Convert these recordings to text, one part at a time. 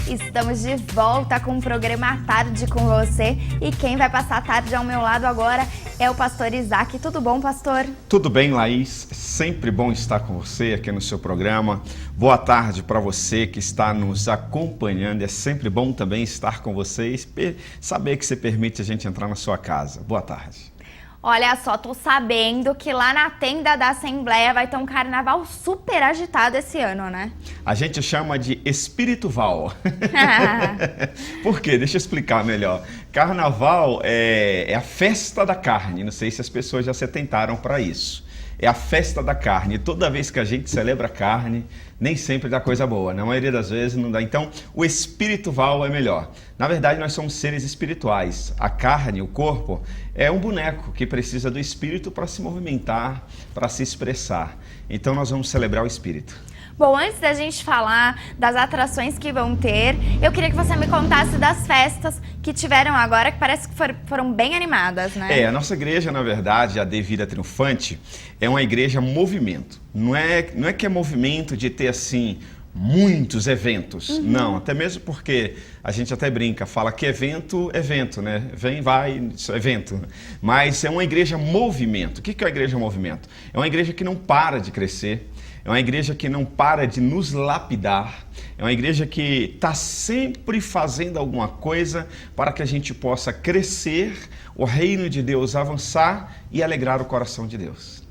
Estamos de volta com o programa à Tarde com você. E quem vai passar a tarde ao meu lado agora é o pastor Isaac. Tudo bom, pastor? Tudo bem, Laís. É sempre bom estar com você aqui no seu programa. Boa tarde para você que está nos acompanhando. É sempre bom também estar com vocês, saber que você permite a gente entrar na sua casa. Boa tarde. Olha só, tô sabendo que lá na tenda da Assembleia vai ter um carnaval super agitado esse ano, né? A gente chama de Espirituval. Por quê? Deixa eu explicar melhor. Carnaval é a festa da carne. Não sei se as pessoas já se atentaram para isso. É a festa da carne. Toda vez que a gente celebra a carne, nem sempre dá coisa boa. Na maioria das vezes não dá. Então, o espiritual é melhor. Na verdade, nós somos seres espirituais. A carne, o corpo, é um boneco que precisa do espírito para se movimentar, para se expressar. Então, nós vamos celebrar o espírito. Bom, antes da gente falar das atrações que vão ter, eu queria que você me contasse das festas que tiveram agora, que parece que foram bem animadas, né? A nossa igreja, na verdade, a De Vida Triunfante, é uma igreja movimento. Não é que é movimento de ter, assim, muitos eventos. Não, até mesmo porque a gente até brinca, fala que evento, né? Vem, vai, evento. Mas é uma igreja movimento. O que é uma igreja movimento? É uma igreja que não para de crescer. É uma igreja que não para de nos lapidar. É uma igreja que está sempre fazendo alguma coisa para que a gente possa crescer, o reino de Deus avançar e alegrar o coração de Deus.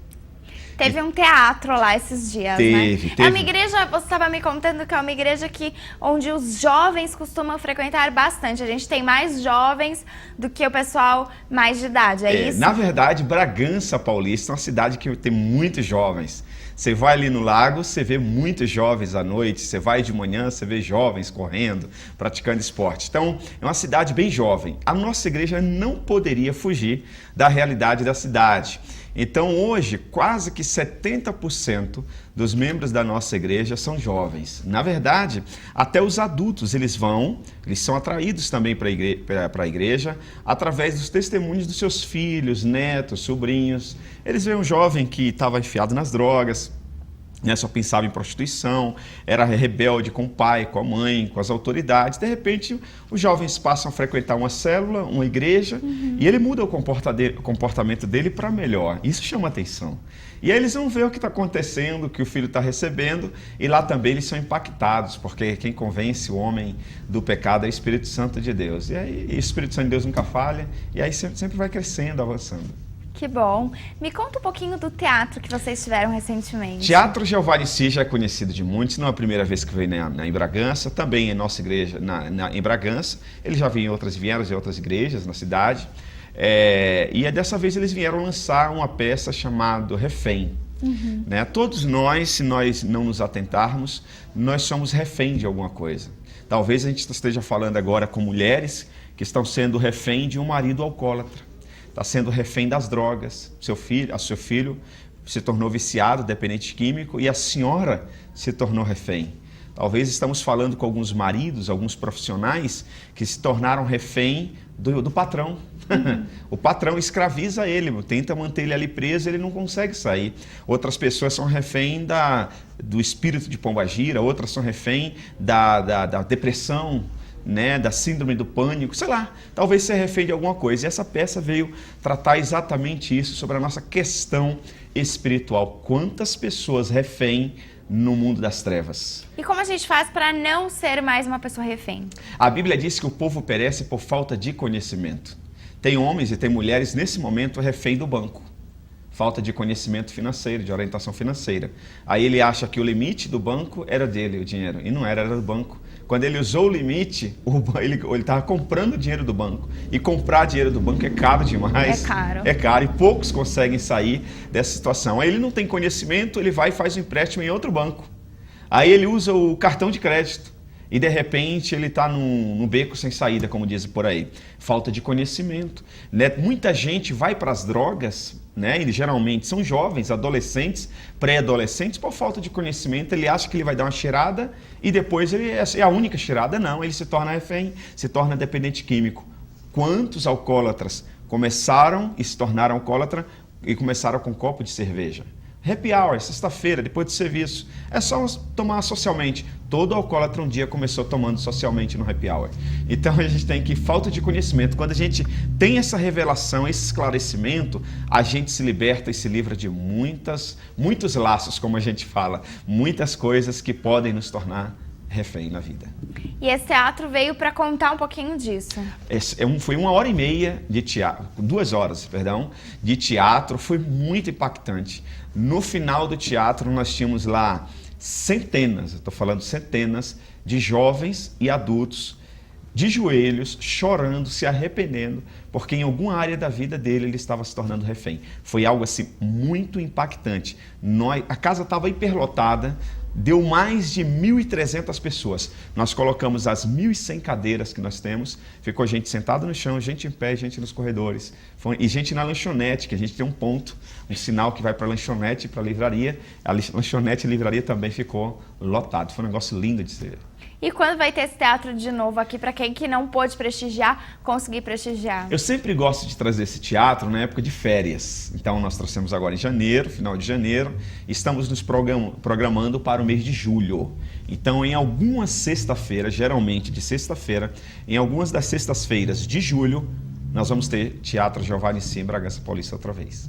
Teve um teatro lá esses dias, né? Teve. É uma igreja, você estava me contando que é uma igreja onde os jovens costumam frequentar bastante. A gente tem mais jovens do que o pessoal mais de idade, é isso? Na verdade, Bragança Paulista é uma cidade que tem muitos jovens. Você vai ali no lago, você vê muitos jovens à noite, você vai de manhã, você vê jovens correndo, praticando esporte. Então, é uma cidade bem jovem. A nossa igreja não poderia fugir da realidade da cidade. Então, hoje, quase que 70% dos membros da nossa igreja são jovens. Na verdade, até os adultos, eles são atraídos também para a igreja através dos testemunhos dos seus filhos, netos, sobrinhos. Eles veem um jovem que estava enfiado nas drogas, só pensava em prostituição, era rebelde com o pai, com a mãe, com as autoridades. De repente, os jovens passam a frequentar uma célula, uma igreja, e ele muda o comportamento dele para melhor. Isso chama atenção. E aí eles vão ver o que está acontecendo, o que o filho está recebendo, e lá também eles são impactados, porque quem convence o homem do pecado é o Espírito Santo de Deus. E aí o Espírito Santo de Deus nunca falha, e aí sempre vai crescendo, avançando. Que bom. Me conta um pouquinho do teatro que vocês tiveram recentemente. Teatro Jeová Nissi já é conhecido de muitos, não é a primeira vez que veio em Bragança, também em nossa igreja em Bragança. Eles já vieram em outras igrejas na cidade. E dessa vez eles vieram lançar uma peça chamada Refém. Todos nós, se nós não nos atentarmos, nós somos refém de alguma coisa. Talvez a gente esteja falando agora com mulheres que estão sendo refém de um marido alcoólatra. Está sendo refém das drogas. Seu filho se tornou viciado, dependente químico, e a senhora se tornou refém. Talvez estamos falando com alguns maridos, alguns profissionais que se tornaram refém do patrão. O patrão escraviza ele, tenta manter ele ali preso, ele não consegue sair. Outras pessoas são refém do espírito de pombagira, outras são refém da depressão, da síndrome do pânico, sei lá, talvez ser refém de alguma coisa. E essa peça veio tratar exatamente isso, sobre a nossa questão espiritual. Quantas pessoas refém no mundo das trevas? E como a gente faz para não ser mais uma pessoa refém? A Bíblia diz que o povo perece por falta de conhecimento. Tem homens e tem mulheres nesse momento refém do banco. Falta de conhecimento financeiro, de orientação financeira. Aí ele acha que o limite do banco era dele, o dinheiro, e não era do banco. Quando ele usou o limite, ele estava comprando o dinheiro do banco. E comprar dinheiro do banco é caro demais. É caro. É caro e poucos conseguem sair dessa situação. Aí ele não tem conhecimento, ele vai e faz um empréstimo em outro banco. Aí ele usa o cartão de crédito. E de repente ele está num beco sem saída, como dizem por aí. Falta de conhecimento. Muita gente vai para as drogas, e geralmente são jovens, adolescentes, pré-adolescentes, por falta de conhecimento. Ele acha que ele vai dar uma cheirada e depois é a única cheirada. Não, ele se torna refém, se torna dependente químico. Quantos alcoólatras começaram e se tornaram alcoólatra e começaram com um copo de cerveja? Happy hour, sexta-feira, depois do serviço. É só tomar socialmente. Todo alcoólatra um dia começou tomando socialmente no happy hour. Então a gente tem que, falta de conhecimento. Quando a gente tem essa revelação, esse esclarecimento, a gente se liberta e se livra de muitos laços, como a gente fala. Muitas coisas que podem nos tornar refém na vida. E esse teatro veio para contar um pouquinho disso. Foi 1h30 de teatro, 2 horas, perdão, de teatro, foi muito impactante. No final do teatro nós tínhamos lá centenas, eu estou falando centenas, de jovens e adultos de joelhos, chorando, se arrependendo, porque em alguma área da vida dele ele estava se tornando refém. Foi algo assim muito impactante. A casa estava hiperlotada, deu mais de 1.300 pessoas. Nós colocamos as 1.100 cadeiras que nós temos, ficou gente sentada no chão, gente em pé, gente nos corredores, e gente na lanchonete, que a gente tem um ponto, um sinal que vai para a lanchonete e para a livraria. A lanchonete e a livraria também ficou lotado. Foi um negócio lindo de se ver. E quando vai ter esse teatro de novo aqui, para quem que não pôde prestigiar, conseguir prestigiar? Eu sempre gosto de trazer esse teatro na época de férias. Então nós trouxemos agora em janeiro, final de janeiro, e estamos nos programando para o mês de julho. Então em algumas sexta-feiras, geralmente de sexta-feira, em algumas das sextas-feiras de julho, nós vamos ter Teatro Jeová Nissi em Bragança Paulista outra vez.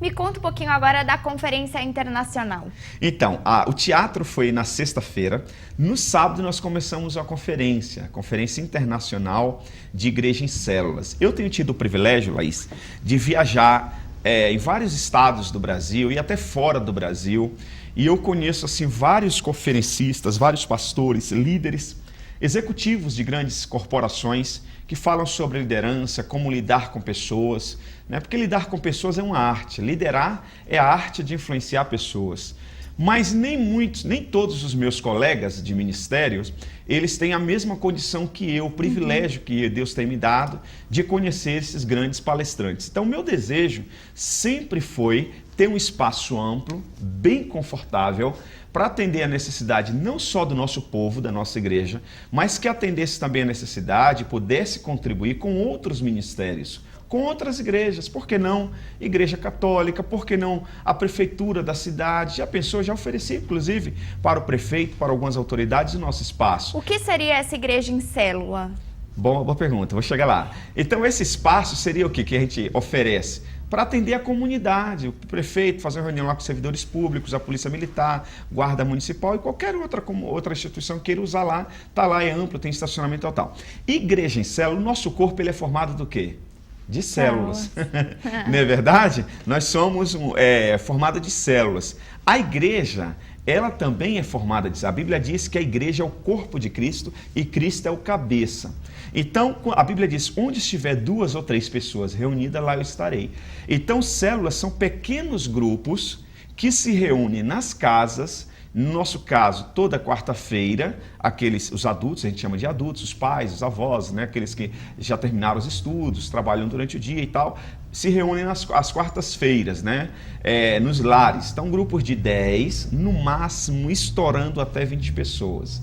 Me conta um pouquinho agora da Conferência Internacional. Então, o teatro foi na sexta-feira. No sábado nós começamos a Conferência Internacional de Igreja em Células. Eu tenho tido o privilégio, Laís, de viajar em vários estados do Brasil e até fora do Brasil. E eu conheço assim, vários conferencistas, vários pastores, líderes, executivos de grandes corporações que falam sobre liderança, como lidar com pessoas, né? Porque lidar com pessoas é uma arte, liderar é a arte de influenciar pessoas. Mas nem todos os meus colegas de ministérios, eles têm a mesma condição que eu, o privilégio que Deus tem me dado de conhecer esses grandes palestrantes. Então, o meu desejo sempre foi ter um espaço amplo, bem confortável, para atender a necessidade não só do nosso povo, da nossa igreja, mas que atendesse também a necessidade e pudesse contribuir com outros ministérios, com outras igrejas. Por que não Igreja Católica? Por que não a prefeitura da cidade? Já pensou, já ofereci inclusive para o prefeito, para algumas autoridades o nosso espaço. O que seria essa igreja em célula? Boa pergunta, vou chegar lá. Então esse espaço seria o que a gente oferece? Para atender a comunidade, o prefeito, fazer uma reunião lá com os servidores públicos, a polícia militar, guarda municipal e qualquer outra instituição queira usar lá, está lá, é amplo, tem estacionamento tal. Igreja em célula, o nosso corpo ele é formado do quê? De células. Não é verdade? Nós somos formados de células. A igreja, ela também é formada de... A Bíblia diz que a igreja é o corpo de Cristo e Cristo é o cabeça. Então, a Bíblia diz, onde estiver 2 ou 3 pessoas reunidas, lá eu estarei. Então, células são pequenos grupos que se reúnem nas casas. No nosso caso, toda quarta-feira, os adultos, a gente chama de adultos, os pais, os avós, né, aqueles que já terminaram os estudos, trabalham durante o dia e tal, se reúnem às quartas-feiras, né, nos lares. Então, grupos de 10, no máximo, estourando até 20 pessoas.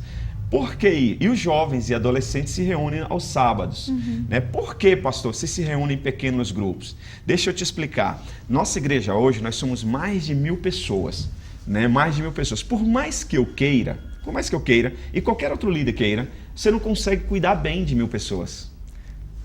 Por quê? E os jovens e adolescentes se reúnem aos sábados. Né? Por que, pastor, vocês se reúnem em pequenos grupos? Deixa eu te explicar. Nossa igreja hoje, nós somos mais de 1.000 pessoas. Né? Mais de 1.000 pessoas. Por mais que eu queira, e qualquer outro líder queira, você não consegue cuidar bem de 1.000 pessoas.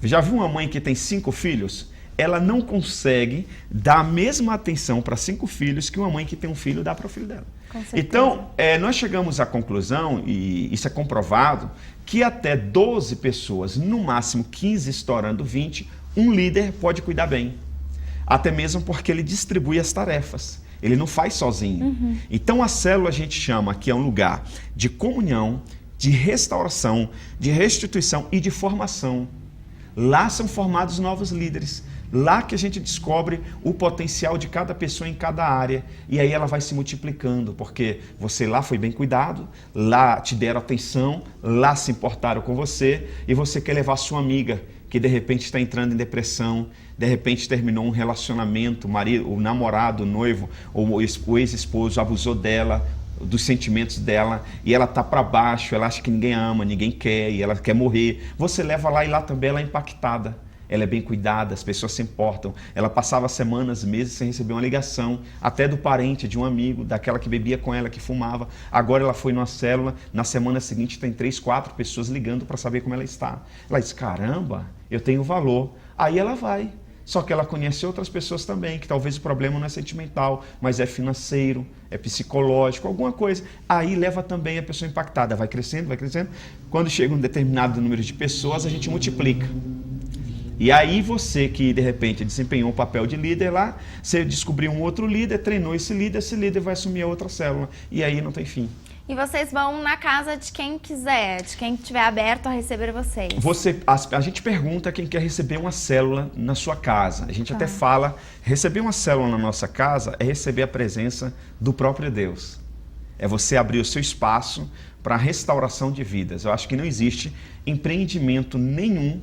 Já viu uma mãe que tem 5 filhos? Ela não consegue dar a mesma atenção para 5 filhos que uma mãe que tem um filho dá para o filho dela. Então, nós chegamos à conclusão, e isso é comprovado, que até 12 pessoas, no máximo 15 estourando 20, um líder pode cuidar bem. Até mesmo porque ele distribui as tarefas. Ele não faz sozinho. Então, a célula a gente chama que é um lugar de comunhão, de restauração, de restituição e de formação. Lá são formados novos líderes. Lá que a gente descobre o potencial de cada pessoa em cada área. E aí ela vai se multiplicando, porque você lá foi bem cuidado, lá te deram atenção, lá se importaram com você, e você quer levar sua amiga, que de repente está entrando em depressão, de repente terminou um relacionamento, o namorado, o noivo, ou o ex-esposo abusou dela, dos sentimentos dela, e ela está para baixo, ela acha que ninguém ama, ninguém quer, e ela quer morrer. Você leva lá e lá também ela é impactada. ela é bem cuidada, as pessoas se importam. Ela passava semanas, meses sem receber uma ligação, até do parente, de um amigo, daquela que bebia com ela, que fumava. Agora ela foi numa célula, na semana seguinte tem 3, 4 pessoas ligando para saber como ela está. Ela diz, caramba, eu tenho valor. Aí ela vai. Só que ela conhece outras pessoas também, que talvez o problema não é sentimental, mas é financeiro, é psicológico, alguma coisa. Aí leva também a pessoa impactada, vai crescendo, vai crescendo. Quando chega um determinado número de pessoas, a gente multiplica. E aí você que de repente desempenhou um papel de líder lá, você descobriu um outro líder, treinou esse líder vai assumir a outra célula. E aí não tem fim. E vocês vão na casa de quem quiser, de quem estiver aberto a receber vocês. A gente pergunta quem quer receber uma célula na sua casa. A gente até fala, receber uma célula na nossa casa é receber a presença do próprio Deus. É você abrir o seu espaço para a restauração de vidas. Eu acho que não existe empreendimento nenhum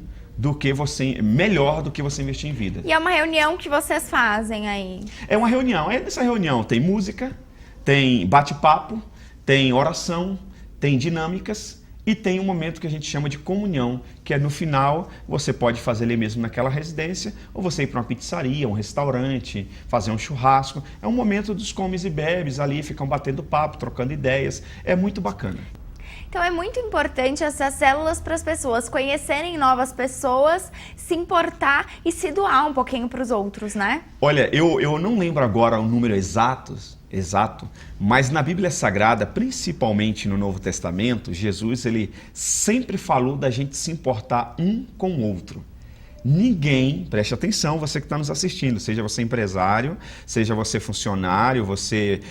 melhor do que você investir em vida. E é uma reunião que vocês fazem aí? É uma reunião. Nessa reunião tem música, tem bate-papo, tem oração, tem dinâmicas e tem um momento que a gente chama de comunhão, que é no final, você pode fazer ali mesmo naquela residência, ou você ir para uma pizzaria, um restaurante, fazer um churrasco. É um momento dos comes e bebes ali, ficam batendo papo, trocando ideias. É muito bacana. Então é muito importante essas células para as pessoas conhecerem novas pessoas, se importar e se doar um pouquinho para os outros, né? Olha, eu não lembro agora o número exato, mas na Bíblia Sagrada, principalmente no Novo Testamento, Jesus ele sempre falou da gente se importar um com o outro. Ninguém, preste atenção, você que está nos assistindo, seja você empresário, seja você funcionário, você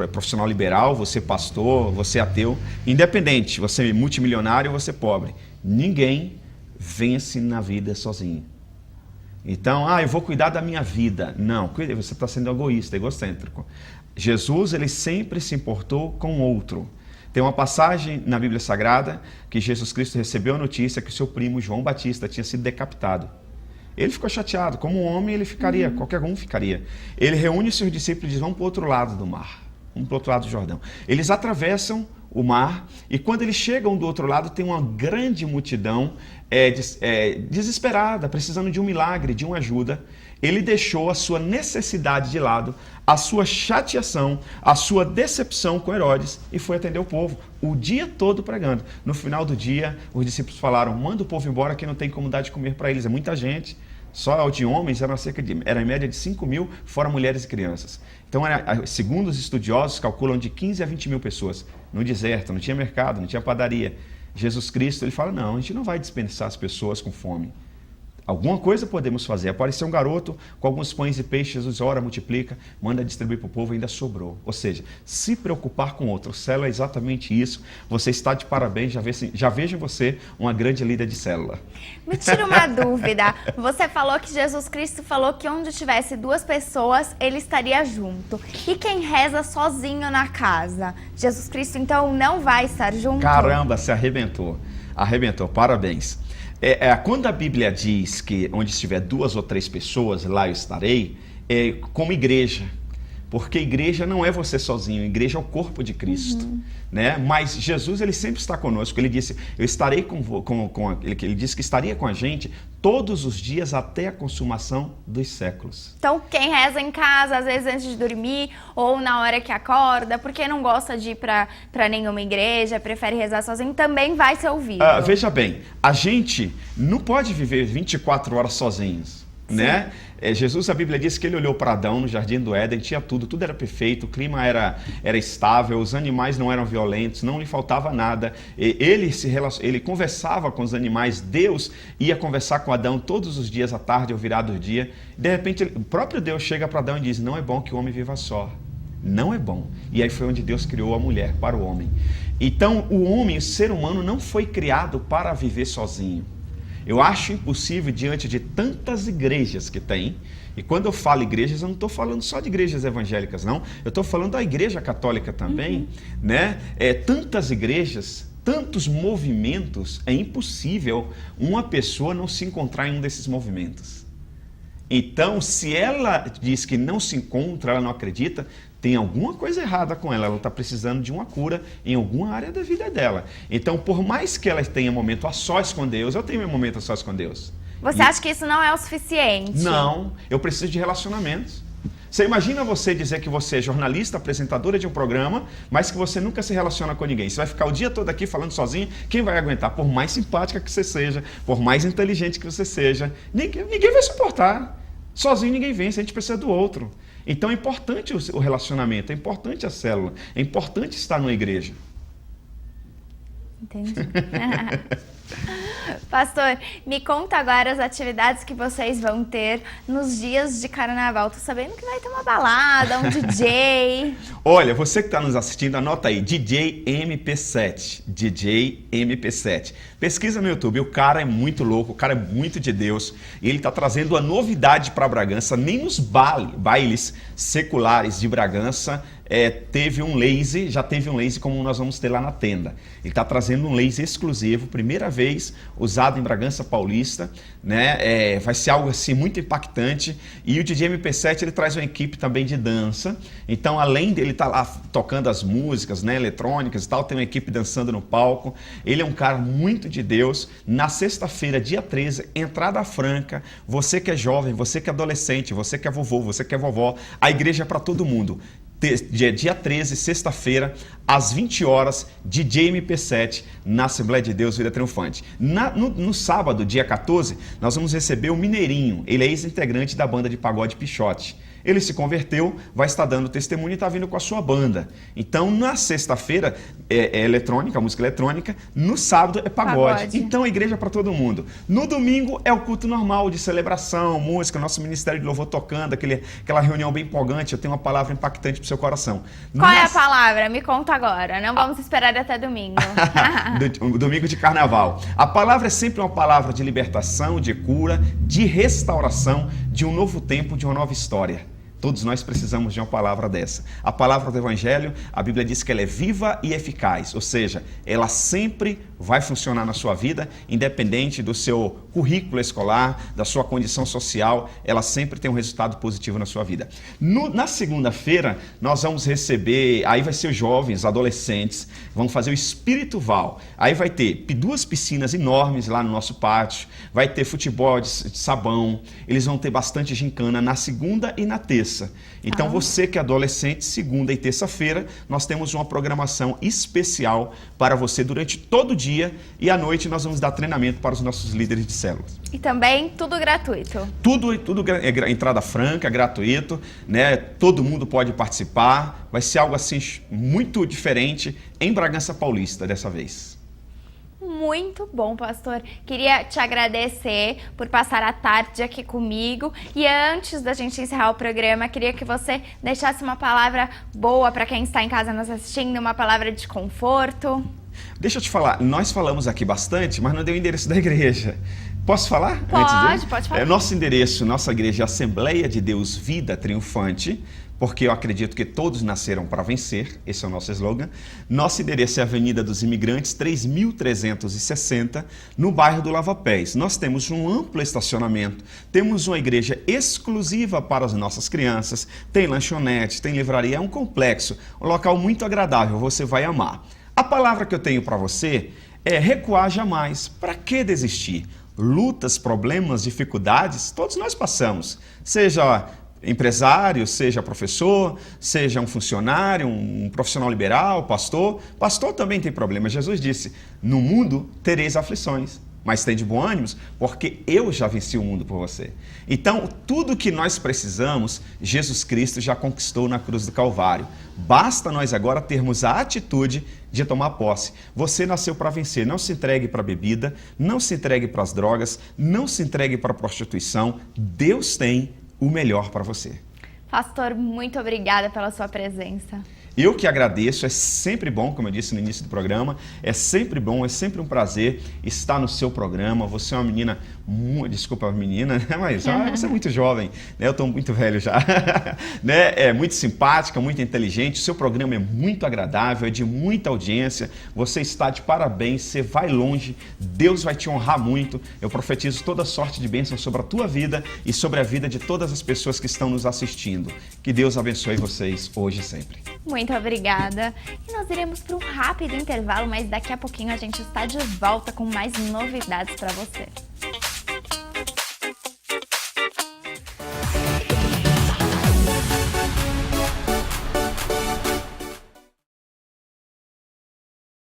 profissional liberal, você pastor, você ateu, independente, você multimilionário ou você pobre, ninguém vence na vida sozinho. Então, eu vou cuidar da minha vida. Não, você está sendo egoísta, egocêntrico. Jesus, ele sempre se importou com o outro. Tem uma passagem na Bíblia Sagrada que Jesus Cristo recebeu a notícia que o seu primo João Batista tinha sido decapitado. Ele ficou chateado, como um homem ele ficaria, qualquer um ficaria. Ele reúne os seus discípulos e diz, vamos para o outro lado do mar, vamos para o outro lado do Jordão. Eles atravessam o mar e quando eles chegam do outro lado tem uma grande multidão desesperada, precisando de um milagre, de uma ajuda. Ele deixou a sua necessidade de lado, a sua chateação, a sua decepção com Herodes e foi atender o povo o dia todo pregando. No final do dia, os discípulos falaram, manda o povo embora que não tem como dar de comer para eles, é muita gente. Só de homens era em média de 5 mil, fora mulheres e crianças. Então, segundo os estudiosos, calculam de 15 a 20 mil pessoas no deserto, não tinha mercado, não tinha padaria. Jesus Cristo, ele fala, não, a gente não vai dispensar as pessoas com fome. Alguma coisa podemos fazer. Apareceu um garoto com alguns pães e peixes, Jesus ora, multiplica, manda distribuir para o povo e ainda sobrou. Ou seja, se preocupar com o outro. Célula é exatamente isso. Você está de parabéns, já vejo em você uma grande líder de célula. Me tira uma dúvida. Você falou que Jesus Cristo falou que onde tivesse 2 pessoas, ele estaria junto. E quem reza sozinho na casa? Jesus Cristo, então, não vai estar junto? Caramba, se arrebentou. Arrebentou, parabéns. Quando a Bíblia diz que onde estiver 2 ou 3 pessoas, lá eu estarei, é como igreja. Porque igreja não é você sozinho, igreja é o corpo de Cristo. Né? Mas Jesus, ele sempre está conosco. Ele disse, eu estarei ele disse que estaria com a gente todos os dias até a consumação dos séculos. Então, quem reza em casa, às vezes antes de dormir, ou na hora que acorda, porque não gosta de ir para nenhuma igreja, prefere rezar sozinho, também vai ser ouvido. Veja bem, a gente não pode viver 24 horas sozinhos. Né? Jesus, a Bíblia diz que ele olhou para Adão no jardim do Éden, tinha tudo era perfeito, o clima era estável, os animais não eram violentos, não lhe faltava nada. Ele conversava com os animais, Deus ia conversar com Adão todos os dias à tarde ou virado do dia. De repente, o próprio Deus chega para Adão e diz, não é bom que o homem viva só. Não é bom. E aí foi onde Deus criou a mulher para o homem. Então, o homem, o ser humano, não foi criado para viver sozinho. Eu acho impossível diante de tantas igrejas que tem, e quando eu falo igrejas, eu não estou falando só de igrejas evangélicas, não. Eu estou falando da igreja católica também, né? Tantas igrejas, tantos movimentos, é impossível uma pessoa não se encontrar em um desses movimentos. Então, se ela diz que não se encontra, ela não acredita, tem alguma coisa errada com ela está precisando de uma cura em alguma área da vida dela. Então, por mais que ela tenha momento a sós com Deus, eu tenho meu momento a sós com Deus. Você acha que isso não é o suficiente? Não, eu preciso de relacionamentos. Você imagina você dizer que você é jornalista, apresentadora de um programa, mas que você nunca se relaciona com ninguém. Você vai ficar o dia todo aqui falando sozinho, quem vai aguentar? Por mais simpática que você seja, por mais inteligente que você seja, ninguém vai suportar. Sozinho ninguém vence, a gente precisa do outro. Então é importante o relacionamento, é importante a célula, é importante estar numa igreja. Entendi. Pastor, me conta agora as atividades que vocês vão ter nos dias de carnaval. Tô sabendo que vai ter uma balada, um DJ. Olha, você que está nos assistindo, anota aí, DJ MP7. DJ MP7. Pesquisa no YouTube, o cara é muito louco, o cara é muito de Deus. E ele está trazendo uma novidade para Bragança. Nem nos bailes seculares de Bragança teve um laser, já teve um laser como nós vamos ter lá na tenda. Ele está trazendo um laser exclusivo, primeira vez usado em Bragança Paulista, né? Vai ser algo assim muito impactante. E o DJ MP7 ele traz uma equipe também de dança. Então, além dele estar lá tocando as músicas, né, eletrônicas e tal, tem uma equipe dançando no palco. Ele é um cara muito de Deus. Na sexta-feira, dia 13, entrada franca. Você que é jovem, você que é adolescente, você que é vovô, você que é vovó, a igreja é para todo mundo. Dia 13, sexta-feira, às 20 horas, DJ MP7 na Assembleia de Deus Vida Triunfante. No sábado, dia 14, nós vamos receber o Mineirinho. Ele é ex-integrante da banda de pagode Pichote. Ele se converteu, vai estar dando testemunho e está vindo com a sua banda. Então, na sexta-feira é eletrônica, música eletrônica. No sábado é pagode. Então, a igreja é para todo mundo. No domingo é o culto normal de celebração, música, nosso ministério de louvor tocando, aquela reunião bem empolgante. Eu tenho uma palavra impactante para o seu coração. Qual é a palavra? Me conta agora. Não vamos esperar até domingo. Domingo de carnaval. A palavra é sempre uma palavra de libertação, de cura, de restauração, de um novo tempo, de uma nova história. Todos nós precisamos de uma palavra dessa. A palavra do Evangelho, a Bíblia diz que ela é viva e eficaz, ou seja, ela sempre vai funcionar na sua vida, independente do seu currículo escolar, da sua condição social, ela sempre tem um resultado positivo na sua vida. Na segunda-feira, nós vamos receber, aí vai ser os jovens, adolescentes, vão fazer o Espírito Val. Aí vai ter 2 piscinas enormes lá no nosso pátio, vai ter futebol de sabão, eles vão ter bastante gincana na segunda e na terça. Então, você que é adolescente, segunda e terça-feira, nós temos uma programação especial para você durante todo o dia e à noite nós vamos dar treinamento para os nossos líderes de células. E também tudo gratuito? Tudo é entrada franca, gratuito, né? Todo mundo pode participar, vai ser algo assim muito diferente em Bragança Paulista dessa vez. Muito bom, pastor. Queria te agradecer por passar a tarde aqui comigo. E antes da gente encerrar o programa, queria que você deixasse uma palavra boa para quem está em casa nos assistindo, uma palavra de conforto. Deixa eu te falar, nós falamos aqui bastante, mas não deu o endereço da igreja. Posso falar? Pode falar. Nosso endereço, nossa igreja é Assembleia de Deus Vida Triunfante, porque eu acredito que todos nasceram para vencer, esse é o nosso slogan. Nosso endereço é Avenida dos Imigrantes, 3.360, no bairro do Lava Pés. Nós temos um amplo estacionamento, temos uma igreja exclusiva para as nossas crianças, tem lanchonete, tem livraria, é um complexo, um local muito agradável, você vai amar. A palavra que eu tenho para você é recuar jamais. Para que desistir? Lutas, problemas, dificuldades, todos nós passamos. Seja empresário, seja professor, seja um funcionário, um profissional liberal, pastor. Pastor também tem problemas. Jesus disse, no mundo tereis aflições, mas tem de bom ânimo, porque eu já venci o mundo por você. Então, tudo que nós precisamos, Jesus Cristo já conquistou na cruz do Calvário. Basta nós agora termos a atitude de tomar posse. Você nasceu para vencer. Não se entregue para a bebida, não se entregue para as drogas, não se entregue para a prostituição. Deus tem o melhor para você. Pastor, muito obrigada pela sua presença. Eu que agradeço, é sempre bom, como eu disse no início do programa, é sempre bom, é sempre um prazer estar no seu programa. Você é uma menina, desculpa menina, mas você é muito jovem, né? Eu estou muito velho já, né? É muito simpática, muito inteligente, o seu programa é muito agradável, é de muita audiência, você está de parabéns, você vai longe, Deus vai te honrar muito. Eu profetizo toda sorte de bênção sobre a tua vida e sobre a vida de todas as pessoas que estão nos assistindo. Que Deus abençoe vocês hoje e sempre. Muito obrigada. E nós iremos para um rápido intervalo, mas daqui a pouquinho a gente está de volta com mais novidades para você.